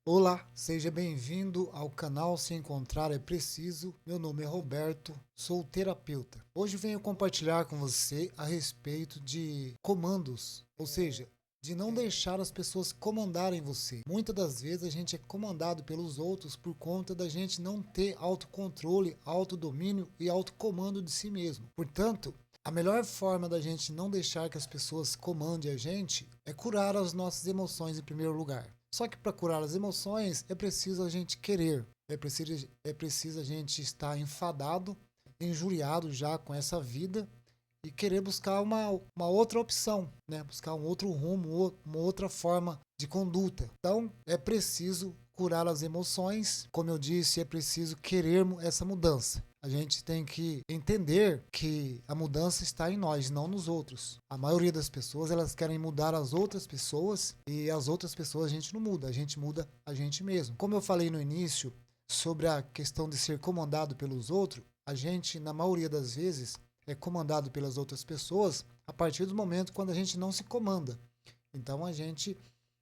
Olá, seja bem-vindo ao canal Se Encontrar é Preciso. Meu nome é Roberto, sou terapeuta. Hoje venho compartilhar com você a respeito de comandos, ou seja, de não deixar as pessoas comandarem você. Muitas das vezes a gente é comandado pelos outros por conta da gente não ter autocontrole, autodomínio e autocomando de si mesmo. Portanto, a melhor forma da gente não deixar que as pessoas comandem a gente é curar as nossas emoções em primeiro lugar. Só que para curar as emoções é preciso a gente querer, é preciso a gente estar enfadado, injuriado já com essa vida e querer buscar uma outra opção, né? Buscar um outro rumo, uma outra forma de conduta. Então é preciso curar as emoções, como eu disse, é preciso querermos essa mudança. A gente tem que entender que a mudança está em nós, não nos outros. A maioria das pessoas, elas querem mudar as outras pessoas e as outras pessoas a gente não muda, a gente muda a gente mesmo. Como eu falei no início sobre a questão de ser comandado pelos outros, a gente, na maioria das vezes, é comandado pelas outras pessoas a partir do momento quando a gente não se comanda. Então a gente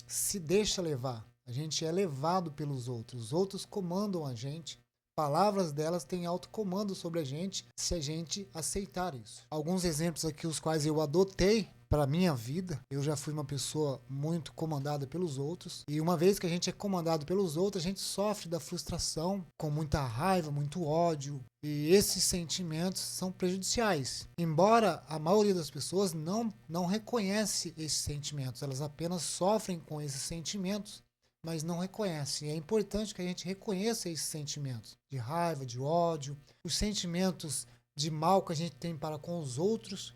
se deixa levar, a gente é levado pelos outros, os outros comandam a gente. Palavras delas têm autocomando sobre a gente se a gente aceitar isso. Alguns exemplos aqui os quais eu adotei para a minha vida. Eu já fui uma pessoa muito comandada pelos outros. E uma vez que a gente é comandado pelos outros, a gente sofre da frustração, com muita raiva, muito ódio. E esses sentimentos são prejudiciais. Embora a maioria das pessoas não reconhece esses sentimentos, elas apenas sofrem com esses sentimentos, mas não reconhece. É importante que a gente reconheça esses sentimentos de raiva, de ódio, os sentimentos de mal que a gente tem para com os outros,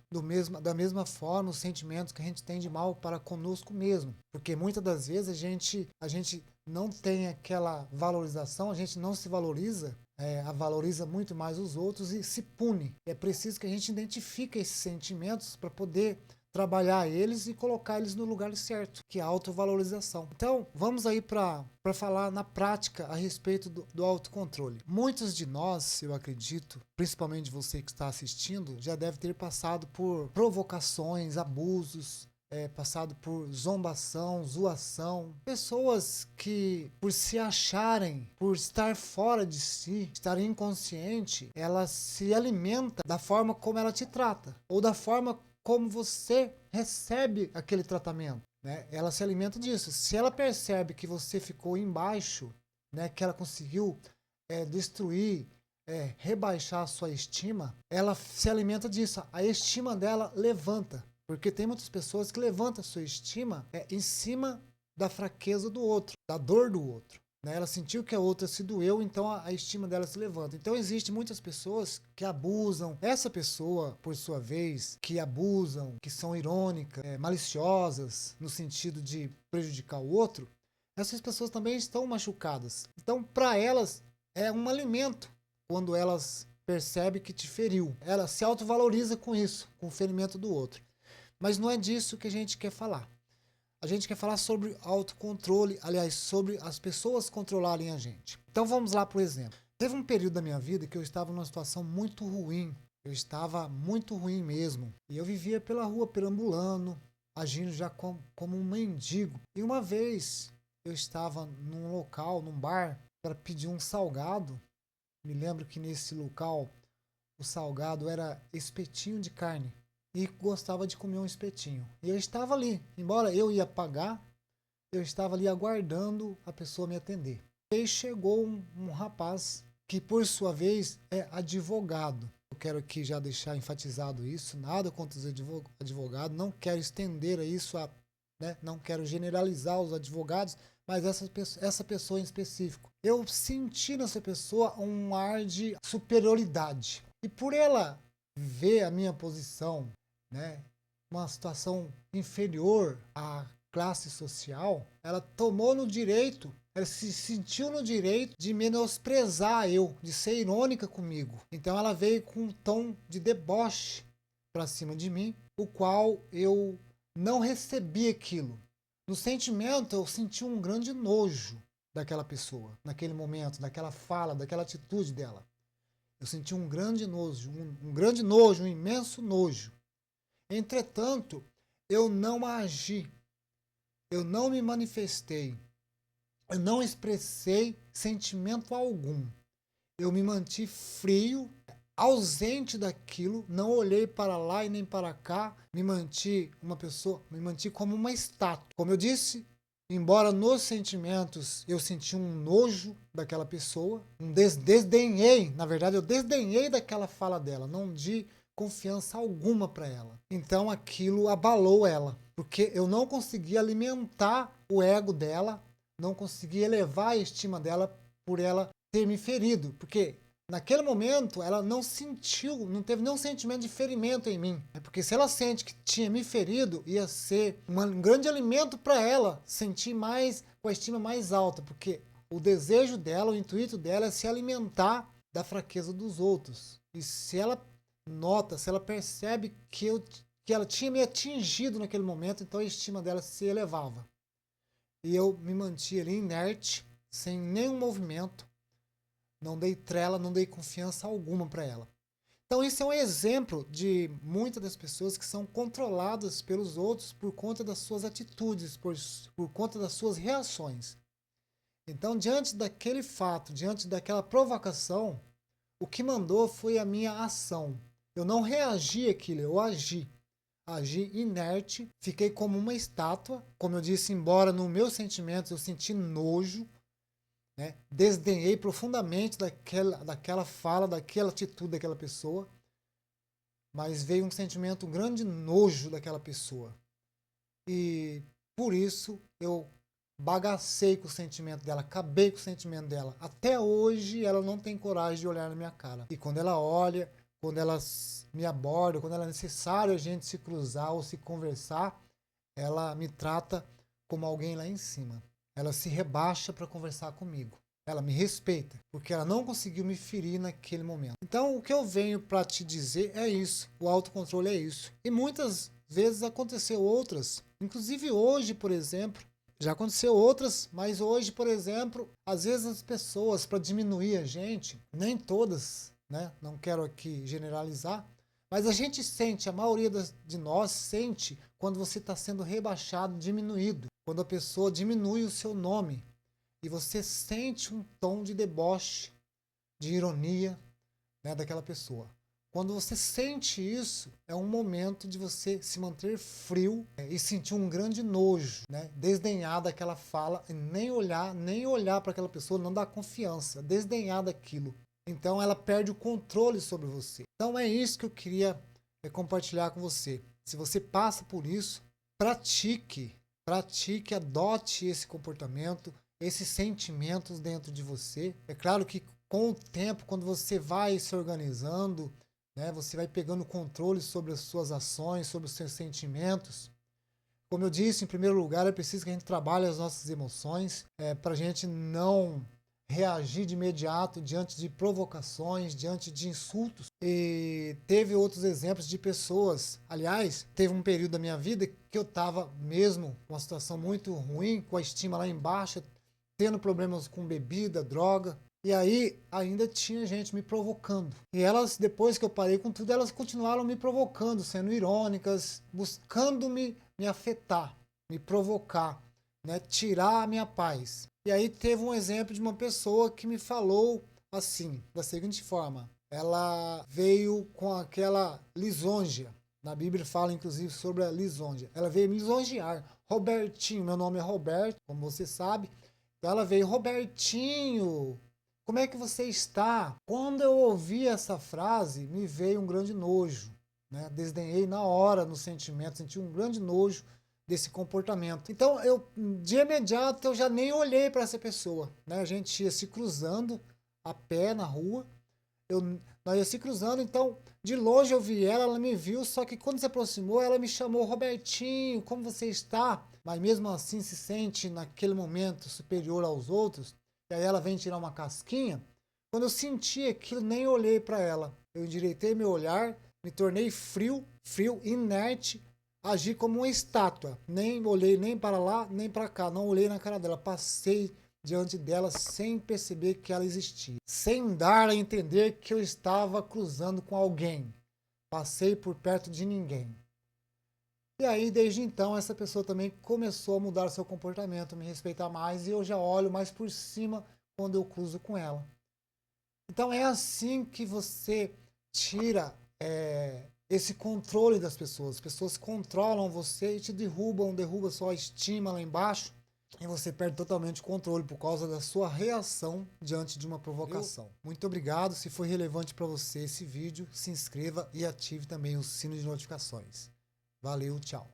da mesma forma os sentimentos que a gente tem de mal para conosco mesmo. Porque muitas das vezes a gente não tem aquela valorização, a gente não se valoriza, valoriza muito mais os outros e se pune. É preciso que a gente identifique esses sentimentos para poder trabalhar eles e colocar eles no lugar certo, que é a autovalorização. Então, vamos aí para falar na prática a respeito do autocontrole. Muitos de nós, eu acredito, principalmente você que está assistindo, já deve ter passado por provocações, abusos, passado por zombação, zoação. Pessoas que, por se acharem, por estar fora de si, estar inconsciente, ela se alimenta da forma como ela te trata, ou da forma como você recebe aquele tratamento, né? Ela se alimenta disso. Se ela percebe que você ficou embaixo, né, que ela conseguiu destruir, rebaixar a sua estima, ela se alimenta disso. A estima dela levanta, porque tem muitas pessoas que levantam a sua estima em cima da fraqueza do outro, da dor do outro. Ela sentiu que a outra se doeu, então a estima dela se levanta. Então existem muitas pessoas que abusam. Essa pessoa, por sua vez, que abusam, que são irônicas, maliciosas, no sentido de prejudicar o outro, essas pessoas também estão machucadas. Então, para elas, é um alimento quando elas percebem que te feriu. Ela se autovaloriza com isso, com o ferimento do outro. Mas não é disso que a gente quer falar. A gente quer falar sobre autocontrole, aliás, sobre as pessoas controlarem a gente. Então vamos lá, por exemplo. Teve um período da minha vida que eu estava numa situação muito ruim. Eu estava muito ruim mesmo. E eu vivia pela rua perambulando, agindo já como um mendigo. E uma vez eu estava num local, num bar, para pedir um salgado. Me lembro que nesse local o salgado era espetinho de carne. E gostava de comer um espetinho. E eu estava ali, embora eu ia pagar, eu estava ali aguardando a pessoa me atender. E aí chegou um rapaz que, por sua vez, é advogado. Eu quero aqui já deixar enfatizado isso, nada contra os advogados, não quero estender isso, não quero generalizar os advogados, mas essa pessoa em específico. Eu senti nessa pessoa um ar de superioridade. E por ela ver a minha posição, uma situação inferior à classe social, ela tomou no direito, ela se sentiu no direito de menosprezar eu, de ser irônica comigo. Então ela veio com um tom de deboche para cima de mim, o qual eu não recebi aquilo. No sentimento eu senti um grande nojo daquela pessoa, naquele momento, daquela fala, daquela atitude dela. Eu senti um grande nojo, um imenso nojo. Entretanto, eu não agi, eu não me manifestei, Eu não expressei sentimento algum. Eu me mantive frio, ausente daquilo, não olhei para lá e nem para cá, me mantive como uma estátua. Como eu disse, embora nos sentimentos eu senti um nojo daquela pessoa, desdenhei, na verdade eu desdenhei daquela fala dela, não di confiança alguma para ela. Então aquilo abalou ela, porque eu não consegui alimentar o ego dela, não consegui elevar a estima dela por ela ter me ferido, porque naquele momento ela não sentiu, não teve nenhum sentimento de ferimento em mim. É porque se ela sente que tinha me ferido, ia ser um grande alimento para ela sentir mais, com a estima mais alta, porque o desejo dela, o intuito dela é se alimentar da fraqueza dos outros. E se ela nota, se ela percebe que ela tinha me atingido naquele momento, então a estima dela se elevava. E eu me mantinha ali inerte, sem nenhum movimento, não dei trela, não dei confiança alguma para ela. Então isso é um exemplo de muitas das pessoas que são controladas pelos outros por conta das suas atitudes, por conta das suas reações. Então, diante daquele fato, diante daquela provocação, o que mandou foi a minha ação. Eu não reagi àquilo, eu agi. Agi inerte, fiquei como uma estátua. Como eu disse, embora nos meus sentimentos eu senti nojo, né? Desdenhei profundamente daquela fala, daquela atitude daquela pessoa, mas veio um sentimento, um grande nojo daquela pessoa. E por isso eu bagacei com o sentimento dela, acabei com o sentimento dela. Até hoje ela não tem coragem de olhar na minha cara. E quando ela olha, quando ela me aborda, quando é necessário a gente se cruzar ou se conversar, ela me trata como alguém lá em cima. Ela se rebaixa para conversar comigo. Ela me respeita, porque ela não conseguiu me ferir naquele momento. Então, o que eu venho para te dizer é isso. O autocontrole é isso. E muitas vezes aconteceu outras. Inclusive hoje, por exemplo, já aconteceu outras, mas hoje, por exemplo, às vezes as pessoas, para diminuir a gente, nem todas, né? Não quero aqui generalizar, mas a gente sente, a maioria de nós sente quando você está sendo rebaixado, diminuído. Quando a pessoa diminui o seu nome e você sente um tom de deboche, de ironia, né, daquela pessoa. Quando você sente isso, é um momento de você se manter frio e sentir um grande nojo, né? Desdenhar daquela fala e nem olhar para aquela pessoa, não dar confiança, desdenhar daquilo. Então ela perde o controle sobre você. Então é isso que eu queria compartilhar com você. Se você passa por isso, pratique, adote esse comportamento, esses sentimentos dentro de você. É claro que com o tempo, quando você vai se organizando, né, você vai pegando controle sobre as suas ações, sobre os seus sentimentos. Como eu disse, em primeiro lugar, é preciso que a gente trabalhe as nossas emoções para a gente não reagir de imediato diante de provocações, diante de insultos. E teve outros exemplos de pessoas. Aliás, teve um período da minha vida que eu estava mesmo com uma situação muito ruim, com a estima lá embaixo, tendo problemas com bebida, droga. E aí ainda tinha gente me provocando. E elas, depois que eu parei com tudo, elas continuaram me provocando, sendo irônicas, buscando me afetar, me provocar, né? Tirar a minha paz. E aí teve um exemplo de uma pessoa que me falou assim, da seguinte forma. Ela veio com aquela lisonja. Na Bíblia fala inclusive sobre a lisonja. Ela veio me lisonjear. Robertinho, meu nome é Roberto, como você sabe. Então ela veio, Robertinho, como é que você está? Quando eu ouvi essa frase, me veio um grande nojo, né? Desdenhei na hora no sentimento, senti um grande nojo desse comportamento. Então, de imediato, eu já nem olhei para essa pessoa, né? A gente ia se cruzando a pé na rua, nós ia se cruzando, então, de longe eu vi ela, ela me viu, só que quando se aproximou, ela me chamou, Robertinho, como você está? Mas mesmo assim se sente naquele momento superior aos outros, e aí ela vem tirar uma casquinha. Quando eu senti aquilo, nem olhei para ela. Eu endireitei meu olhar, me tornei frio, inerte, agi como uma estátua. Nem olhei nem para lá, nem para cá. Não olhei na cara dela. Passei diante dela sem perceber que ela existia. Sem dar a entender que eu estava cruzando com alguém. Passei por perto de ninguém. E aí, desde então, essa pessoa também começou a mudar o seu comportamento, me respeitar mais, e eu já olho mais por cima quando eu cruzo com ela. Então é assim que você tira esse controle das pessoas. As pessoas controlam você e te derrubam sua estima lá embaixo, e você perde totalmente o controle por causa da sua reação diante de uma provocação. Muito obrigado. Se foi relevante para você esse vídeo, se inscreva e ative também o sino de notificações. Valeu, tchau.